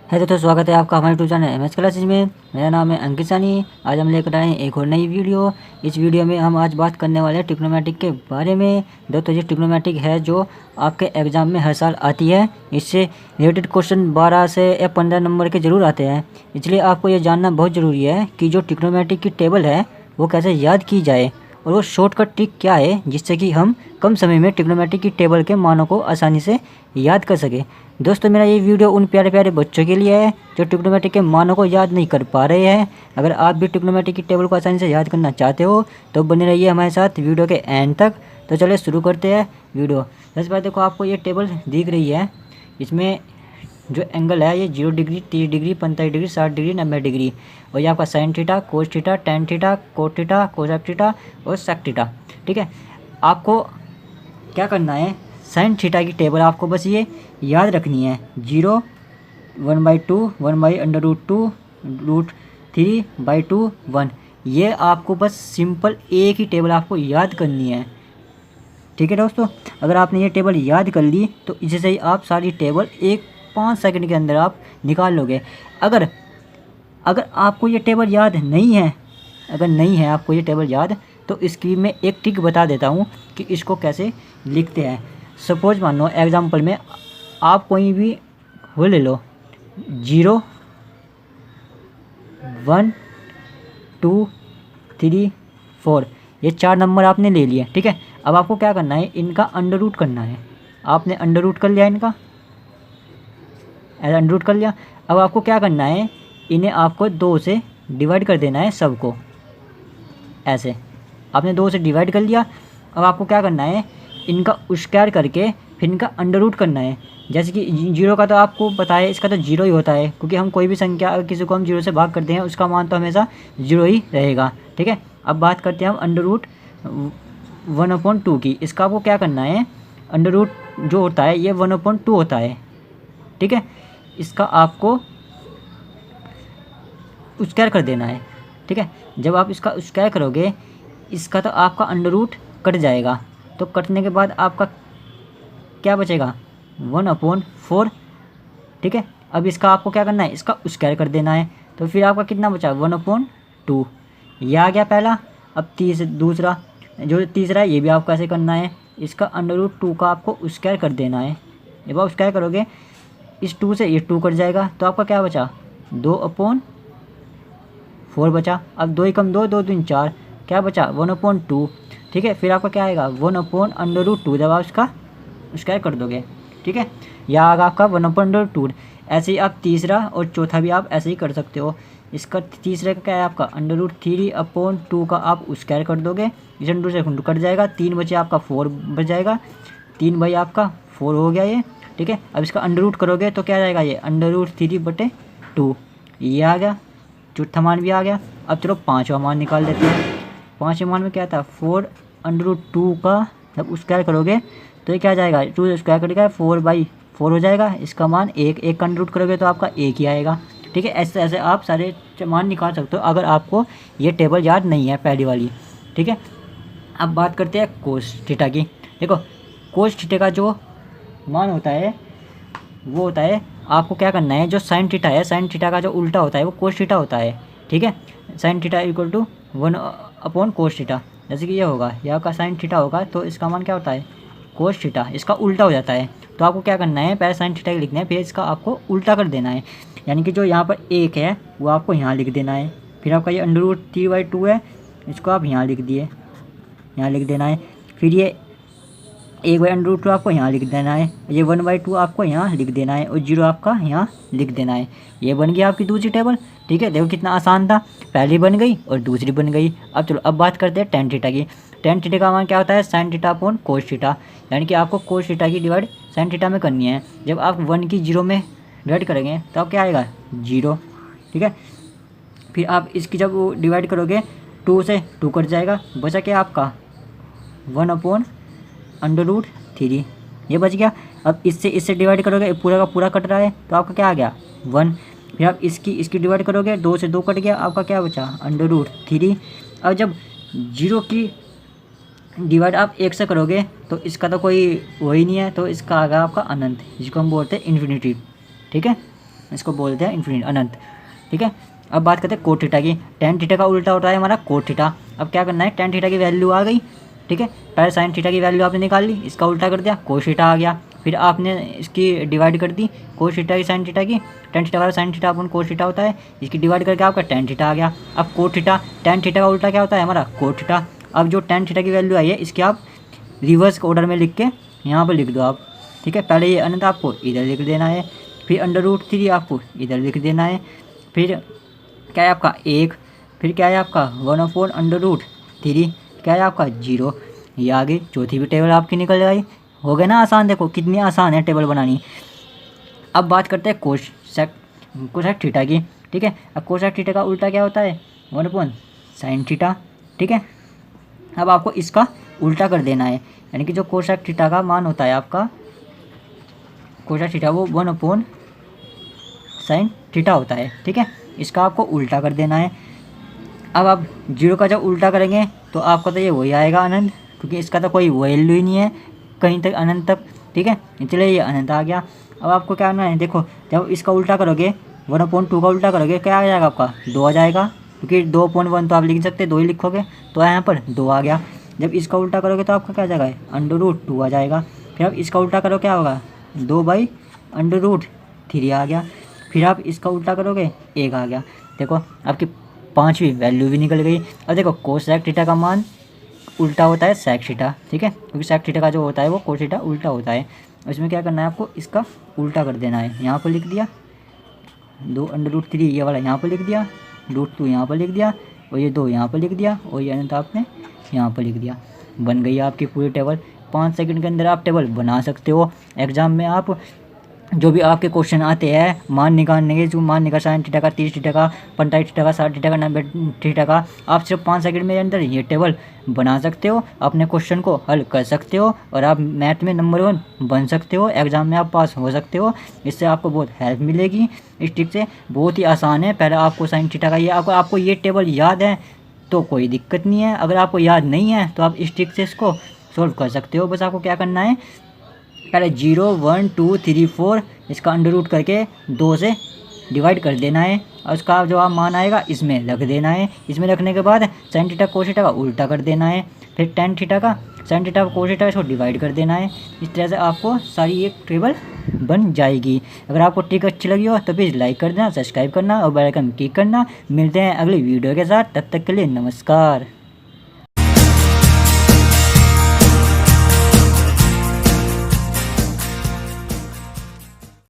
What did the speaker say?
है दोस्तों, स्वागत है आपका हमारे यूट्यूब चैनल एमएस क्लासेज में। मेरा नाम है अंकित सानी। आज हम लेकर आए हैं एक और नई वीडियो। इस वीडियो में हम आज बात करने वाले हैं ट्रिग्नोमेट्रिक के बारे में। दोस्तों, ये ट्रिग्नोमेट्रिक है जो आपके एग्जाम में हर साल आती है। इससे रिलेटेड क्वेश्चन 12 से या 15 नंबर के ज़रूर आते हैं। इसलिए आपको ये जानना बहुत ज़रूरी है कि जो ट्रिग्नोमेट्रिक की टेबल है वो कैसे याद की जाए और वो शॉर्टकट ट्रिक क्या है जिससे कि हम कम समय में ट्रिग्नोमेट्रिक की टेबल के मानों को आसानी से याद कर सकें। दोस्तों, मेरा ये वीडियो उन प्यारे प्यारे बच्चों के लिए है जो ट्रिग्नोमेट्रिक के मानों को याद नहीं कर पा रहे हैं। अगर आप भी ट्रिग्नोमेट्रिक की टेबल को आसानी से याद करना चाहते हो तो बने रहिए हमारे साथ वीडियो के एंड तक। तो चलिए शुरू करते हैं वीडियो। सबसे पहले देखो, आपको ये टेबल दिख रही है। इसमें जो एंगल है ये 0 degree, 30 degree, 45 degree, 60 degree, 90 degree. और ये आपका sine theta, cos theta, tan theta, cot theta, cosec theta और सेक थीटा। ठीक है, आपको क्या करना है, साइन थीटा की टेबल आपको बस ये याद रखनी है। 0, 1/2, 1/√2, √3/2, 1। ये आपको बस सिंपल एक ही टेबल आपको याद करनी है। ठीक है दोस्तों, अगर आपने ये टेबल याद कर ली तो इससे ही आप सारी टेबल 5 सेकंड के अंदर आप निकाल लोगे। अगर आपको ये टेबल याद नहीं है, अगर नहीं है आपको ये टेबल याद, तो स्क्रीन में एक ट्रिक बता देता हूँ कि इसको कैसे लिखते हैं। सपोज मान लो एग्जाम्पल में आप कोई भी वो ले लो, 0, 1, 2, 3, 4, ये 4 नंबर आपने ले लिए। ठीक है, अब आपको क्या करना है, इनका अंडर रूट करना है। आपने अंडर रूट कर लिया इनका, अंडर रूट कर लिया। अब आपको क्या करना है, इन्हें आपको 2 से डिवाइड कर देना है सबको। ऐसे आपने 2 से डिवाइड कर लिया। अब आपको क्या करना है, इनका स्क्वायर करके फिर इनका अंडर रूट करना है। जैसे कि 0 का तो आपको पता है, इसका तो 0 ही होता है, क्योंकि हम कोई भी संख्या अगर किसी को हम 0 से भाग करते हैं उसका मान तो हमेशा 0 ही रहेगा। ठीक है, अब बात करते हैं हम अंडर रूट 1/2 की। इसका आपको क्या करना है, अंडर रूट जो होता है ये 1/2 होता है। ठीक है, इसका आपको स्क्वायर कर देना है। ठीक है, जब आप इसका स्क्वायर करोगे, इसका तो आपका अंडर रूट कट जाएगा। तो कटने के बाद आपका क्या बचेगा, 1/4। ठीक है, अब इसका आपको क्या करना है, इसका स्क्वायर कर देना है। तो फिर आपका कितना बचा, 1/2। ये आ गया पहला। अब दूसरा जो तीसरा है ये भी आपको ऐसे करना है। इसका अंडर रूट 2 का आपको स्क्वायर कर देना है। जब आप स्क्वायर करोगे, इस 2 से ये 2 कट जाएगा, तो आपका क्या बचा, 2/4 बचा। अब 2 कम 2, 2 3 4, क्या बचा, 1/2। ठीक है, फिर आपका क्या आएगा, 1/√2 जब आप इसका स्क्वायर कर दोगे। ठीक है, या आएगा आपका 1/2। ऐसे ही आप तीसरा और चौथा भी आप ऐसे ही कर सकते हो। इसका तीसरे का क्या है, आपका √3/2 का आप स्क्वायर कर दोगे। इस अंडर से कट जाएगा, 3 बचे आपका 4 बच जाएगा। 3 भाई आपका 4 हो गया ये। ठीक है, अब इसका अंडर रूट करोगे तो क्या आ जाएगा, ये √3/2 ये आ गया। चौथा मान भी आ गया। अब चलो पाँचवा मान निकाल देते हैं। पाँचवें मान में क्या था, 4/2 का जब स्क्वायर करोगे तो ये क्या आ जाएगा, 2 स्क्वायर करेगा 4/4 हो जाएगा। इसका मान 1 का अंडर रूट करोगे तो आपका 1 ही आएगा। ठीक है, ऐसे ऐसे आप सारे मान निकाल सकते हो अगर आपको ये टेबल याद नहीं है पहली वाली। ठीक है, अब बात करते हैं कोस थीटा की। देखो, कोस थीटा का जो मान होता है वो होता है, आपको क्या करना है, जो साइन थीटा है, साइन थीटा का जो उल्टा होता है वो कोस थीटा होता है। ठीक है, साइन थीटा = 1/कोस थीटा। जैसे कि ये होगा, यह आपका साइन थीटा होगा तो इसका मान क्या होता है, कोस थीटा। इसका उल्टा हो जाता है। तो आपको क्या करना है, पहले साइन थीटा लिखना है, फिर इसका आपको उल्टा कर देना है। यानी कि जो यहाँ पर 1 है वो आपको यहाँ लिख देना है। फिर आपका ये √3/2 है, इसको आप यहाँ लिख दिए, यहाँ लिख देना है। फिर ये 1/√2 आपको यहाँ लिख देना है। ये 1/2 आपको यहाँ लिख देना है और 0 आपका यहाँ लिख देना है। ये बन गई आपकी दूसरी टेबल। ठीक है, देखो कितना आसान था, पहली बन गई और दूसरी बन गई। अब चलो अब बात करते हैं टेन थीटा की। टेन थीटा का मान क्या होता है, साइन थीटा/कोस थीटा। यानी कि आपको कोस थीटा की डिवाइड साइन थीटा में करनी है। जब आप 1 की 0 में डिवाइड करेंगे तो आप क्या आएगा, 0। ठीक है, फिर आप इसकी जब वो डिवाइड करोगे, 2 से 2 कट जाएगा, बचा क्या आपका 1/√3, ये बच गया। अब इससे डिवाइड करोगे, पूरा का पूरा कट रहा है तो आपका क्या आ गया, 1। फिर आप इसकी डिवाइड करोगे, 2 से 2 कट गया, आपका क्या बचा, √3। अब जब 0 की डिवाइड आप 1 से करोगे तो इसका तो कोई वही नहीं है, तो इसका आ गया आपका अनंत, जिसको हम बोलते हैं इन्फिनिटी। ठीक है, इसको बोलते हैं इन्फिनिट, अनंत। ठीक है, अब बात करते हैं कोट थीटा की। टेन थीटा का उल्टा होता है हमारा कोट थीटा। अब क्या करना है, टेन थीटा की वैल्यू आ गई, ठीक है, पहले साइन थीटा की वैल्यू आपने निकाल ली, इसका उल्टा कर दिया, कोस थीटा आ गया। फिर आपने इसकी डिवाइड कर दी, कोस थीटा की साइन थीटा की, टेन थीटा वाला साइन थीटा अपन कोस थीटा होता है, इसकी डिवाइड करके आपका टेन थीटा आ गया। अब कोट थीटा, टेन थीटा का उल्टा क्या होता है हमारा कोट थीटा। अब जो टेन थीटा की वैल्यू आई है इसकी आप रिवर्स ऑर्डर में लिख के यहाँ पर लिख दो आप। ठीक है, पहले ये अनंत आपको इधर लिख देना है, फिर √3 आपको इधर लिख देना है, फिर क्या है आपका 1, फिर क्या है आपका 1/√3, क्या है आपका 0। ये आगे चौथी भी टेबल आपकी निकल आई। हो गया ना आसान, देखो कितनी आसान है टेबल बनानी। अब बात करते हैं कोसेक थीटा की। ठीक है, अब कोसेक थीटा का उल्टा क्या होता है, 1/sin थीटा। ठीक है, अब आपको इसका उल्टा कर देना है, यानी कि जो कोसेक थीटा का मान होता है आपका कोसेक थीटा वो 1/sin थीटा होता है। ठीक है, इसका आपको उल्टा कर देना है। अब आप 0 का जब उल्टा करेंगे तो आपका तो ये वही आएगा अनंत, क्योंकि इसका तो कोई वैल्यू ही नहीं है कहीं तक अनंत तक। ठीक है, चलिए ये अनंत आ गया। अब आपको क्या करना है, देखो जब इसका उल्टा करोगे 1/2 का उल्टा करोगे क्या आ जाएगा आपका 2 आ जाएगा, क्योंकि 2/1 तो आप लिख नहीं सकते, 2 ही लिखोगे तो यहाँ पर 2 आ गया। जब इसका उल्टा करोगे तो आपका क्या आ जाएगा, √2 आ जाएगा। फिर आप इसका उल्टा करो क्या होगा, 2/√3 आ गया। फिर आप इसका उल्टा करोगे 1 आ गया। देखो आपकी 5वीं वैल्यू भी निकल गई। अब देखो कोसेक थीटा का मान उल्टा होता है सेक थीटा। ठीक है, क्योंकि सेक थीटा का जो होता है वो कोस थीटा उल्टा होता है। इसमें क्या करना है आपको, इसका उल्टा कर देना है। यहाँ पर लिख दिया 2/√3, ये वाला यहाँ पर लिख दिया, √2 यहाँ पर लिख दिया, और ये 2 यहाँ पर लिख दिया, और ये अनंत आपने यहाँ पर लिख दिया। बन गई आपकी पूरी टेबल। 5 सेकंड के अंदर आप टेबल बना सकते हो। एग्ज़ाम में आप जो भी आपके क्वेश्चन आते हैं मान निकालने के, जो मान निकाल साइन थीटा का, 30 थीटा का, 45 थीटा का, 60 थीटा का, 90 थीटा का, आप सिर्फ 5 सेकंड में अंदर ये टेबल बना सकते हो, अपने क्वेश्चन को हल कर सकते हो, और आप मैथ में नंबर 1 बन सकते हो, एग्ज़ाम में आप पास हो सकते हो। इससे आपको बहुत हेल्प मिलेगी इस ट्रिक से। बहुत ही आसान है। पहले आपको साइन थीटा का ये आपको ये टेबल याद है तो कोई दिक्कत नहीं है, अगर आपको याद नहीं है तो आप इस ट्रिक से इसको सोल्व कर सकते हो। बस आपको क्या करना है, पहले 0, 1, 2, 3, 4 इसका अंडर करके 2 से डिवाइड कर देना है, और उसका जो आप मान आएगा इसमें रख देना है। इसमें रखने के बाद साइन थीटा कोस थीटा का उल्टा कर देना है, फिर टेन थीटा का साइन थीटा कोस थीटा इसको डिवाइड कर देना है। इस तरह से आपको सारी एक टेबल बन जाएगी। अगर आपको ट्रिक अच्छी लगी हो तो प्लीज़ लाइक कर देना, सब्सक्राइब करना और बेल आइकन क्लिक करना। मिलते हैं अगली वीडियो के साथ, तब तक के लिए नमस्कार।